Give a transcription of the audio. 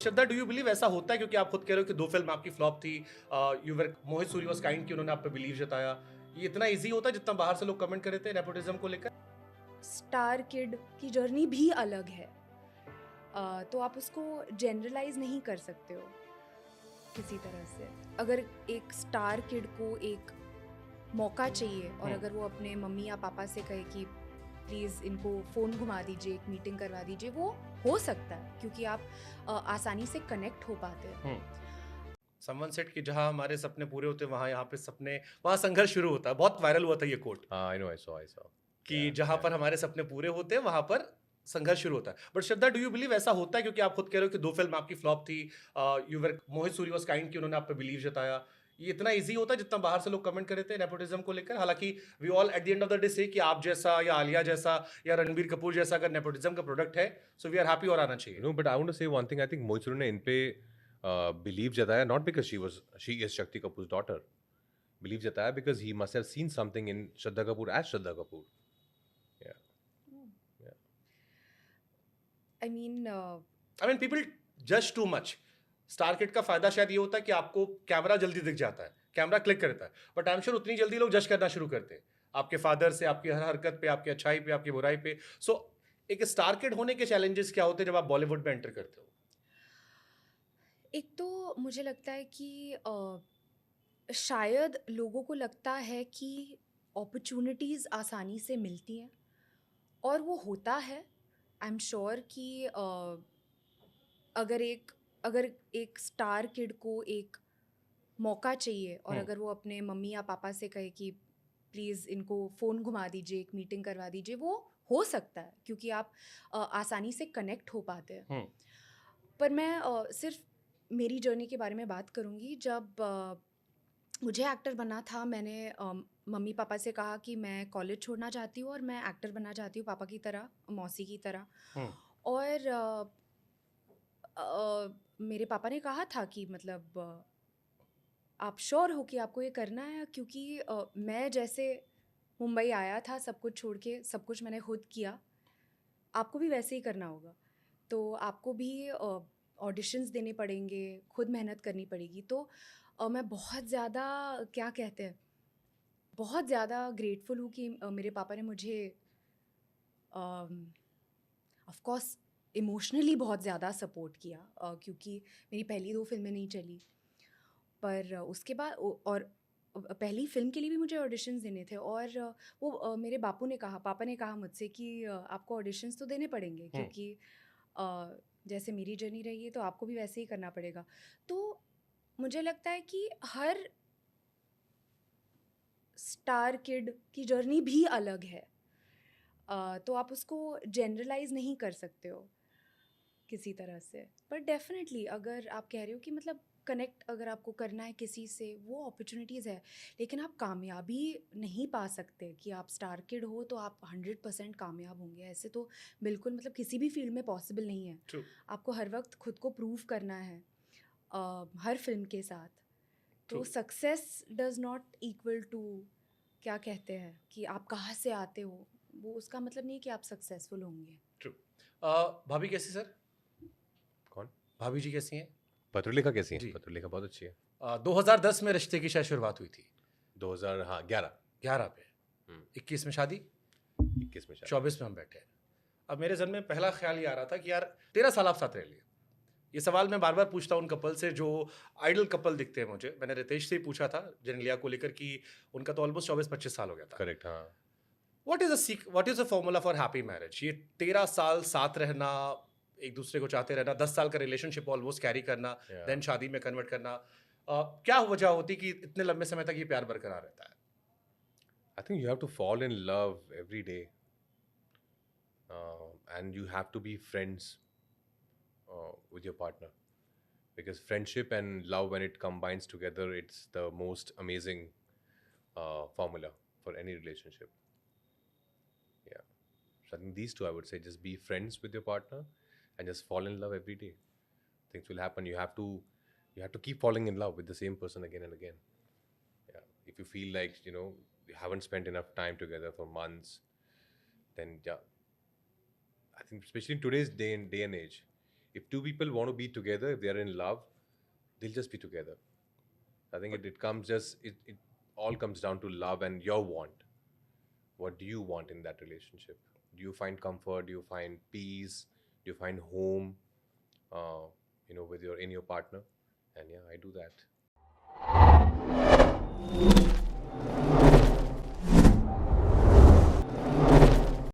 Shraddha, do you believe ऐसा होता है? क्योंकि आप खुद कह रहे हो कि 2 फिल्म आपकी फ्लॉप थी। You were Mohit Suri was kind कि उन्होंने आप पे बिलीव जताया। ये इतना ईज़ी होता है जितना बाहर से लोग कमेंट कर रहे थे नेपोटिज़्म को लेकर? स्टार किड की जर्नी भी अलग है। तो आप उसको जनरलाइज नहीं कर सकते हो किसी तरह से। अगर एक स्टार किड को एक मौका चाहिए और अगर वो अपने मम्मी या पापा से कहे कि प्लीज़ इनको फ़ोन घुमा दीजिए, एक मीटिंग करवा दीजिए, वो हो सकता है क्योंकि आप आसानी से कनेक्ट हो पाते हैं। समवन सेड कि जहाँ हमारे सपने पूरे होते हैं, वहाँ यहाँ पे सपने वहाँ संघर्ष शुरू होता है। बहुत वायरल हुआ था ये coat I know, I saw. कि Yeah, जहाँ yeah. पर हमारे सपने पूरे होते हैं, वहाँ पर संघर्ष शुरू होता है। But Shraddha, do you believe ऐसा होता है? क्योंकि आप खुद कह रहे हो कि 2 फिल्म आपकी फ्लॉप थी। You were Mohit Suri was kind कि उन्होंने आप पे बिलीव जताया। ये इतना ईज़ी होता है जितना बाहर से लोग कमेंट कर रहे थे नेपोटिज़्म को लेकर? हालाँकि we all at the end of the day से कि आप जैसा या आलिया जैसा या रणबीर कपूर जैसा अगर नेपोटिज़्म का प्रोडक्ट है, सो वी आर हैप्पी और आना चाहिए। No, but I want to say one thing. I think Moichuru ने इन पे believe जताया not because she is Shakti Kapoor's daughter. Believe जताया because he must have seen something in Shraddha Kapoor as Shraddha Kapoor. Yeah, yeah. I mean I mean people जज too much. Star kid का फायदा शायद ये होता है कि आपको कैमरा जल्दी दिख जाता है, कैमरा क्लिक करता है। बट आई एम श्योर उतनी जल्दी लोग जज करना शुरू करते हैं आपके फादर से, आपकी हर हरकत पे, आपकी अच्छाई पे, आपकी बुराई पे। सो एक स्टार किड होने के चैलेंजेस क्या होते हैं जब आप बॉलीवुड में एंटर करते हो? एक तो मुझे लगता है कि शायद लोगों को लगता है कि अपॉर्चुनिटीज़ आसानी से मिलती हैं और वो होता है। आई एम श्योर कि अगर एक अगर एक स्टार किड को एक मौका चाहिए और अगर वो अपने मम्मी या पापा से कहे कि प्लीज़ इनको फ़ोन घुमा दीजिए, एक मीटिंग करवा दीजिए, वो हो सकता है क्योंकि आप आसानी से कनेक्ट हो पाते हैं। पर मैं सिर्फ मेरी जर्नी के बारे में बात करूँगी। जब मुझे एक्टर बनना था, मैंने मम्मी पापा से कहा कि मैं कॉलेज छोड़ना चाहती हूँ और मैं एक्टर बनना चाहती हूँ पापा की तरह, मौसी की तरह। और मेरे पापा ने कहा था कि मतलब आप श्योर हो कि आपको ये करना है? क्योंकि मैं जैसे मुंबई आया था सब कुछ छोड़ के, सब कुछ मैंने खुद किया, आपको भी वैसे ही करना होगा। तो आपको भी ऑडिशंस देने पड़ेंगे, खुद मेहनत करनी पड़ेगी। तो मैं बहुत ज़्यादा क्या कहते हैं, बहुत ज़्यादा ग्रेटफुल हूँ कि मेरे पापा ने मुझे ऑफ कोर्स इमोशनली बहुत ज़्यादा सपोर्ट किया, क्योंकि मेरी पहली 2 फिल्में नहीं चली। पर उसके बाद और पहली फ़िल्म के लिए भी मुझे ऑडिशंस देने थे और वो मेरे पापा ने कहा मुझसे कि आपको ऑडिशंस तो देने पड़ेंगे क्योंकि जैसे मेरी जर्नी रही है तो आपको भी वैसे ही करना पड़ेगा। तो मुझे लगता है कि हर स्टार किड की जर्नी भी अलग है। तो आप उसको जनरलाइज़ नहीं कर सकते हो किसी तरह से। पर डेफ़िनेटली अगर आप कह रहे हो कि मतलब कनेक्ट अगर आपको करना है किसी से, वो अपॉर्च्युनिटीज़ है। लेकिन आप कामयाबी नहीं पा सकते कि आप स्टार किड हो तो आप 100% कामयाब होंगे। ऐसे तो बिल्कुल मतलब किसी भी फ़ील्ड में पॉसिबल नहीं है। True. आपको हर वक़्त खुद को प्रूव करना है हर फ़िल्म के साथ। तो True. Success does not equal to क्या कहते हैं कि आप कहाँ से आते हो, वो उसका मतलब नहीं है कि आप सक्सेसफुल होंगे। ट्रू। भाभी कैसी सर? कौन? भाभी जी कैसी हैं? पत्रलेखा कैसी है? जी। पत्रलेखा बहुत अच्छी है. 2010 में रिश्ते की शायद शुरुआत हुई थी। 2000 हाँ 11 11 पे। 21 में शादी, 21 में शायद. 24 में हम बैठे हैं। अब मेरे ज़हन में पहला ख्याल ये आ रहा था कि यार 13 साल आप साथ रह लिए। ये सवाल मैं बार-बार पूछता हूँ उन कपल से जो आइडल कपल दिखते हैं मुझे। मैंने रितेश से ही पूछा था जेनेलिया को लेकर कि उनका तो ऑलमोस्ट 24-25 साल हो गया था। करेक्ट. हाँ. What is the formula for happy marriage? ये 13 साल साथ रहना, एक दूसरे को चाहते रहना, 10 साल का रिलेशनशिप ऑलमोस्ट कैरी करना, Yeah. देन शादी में कन्वर्ट करना। क्या वजह होती कि इतने लंबे समय तक ये प्यार बरकरार रहता है? I think you have to fall in love every day, and you have to be friends with your partner, because friendship and love, when it combines together, it's the most amazing formula for any relationship. Yeah. So I think these two, I would say, just be friends with your partner and just fall in love every day. Things will happen. You have to keep falling in love with the same person again and again. Yeah. If you feel like, you haven't spent enough time together for months, then yeah, I think especially in today's day and age, if two people want to be together, if they're in love, they'll just be together. I think it all comes down to love and your want. What do you want in that relationship? Do you find comfort? Do you find peace? Do you find home? With your partner? And yeah, I do that.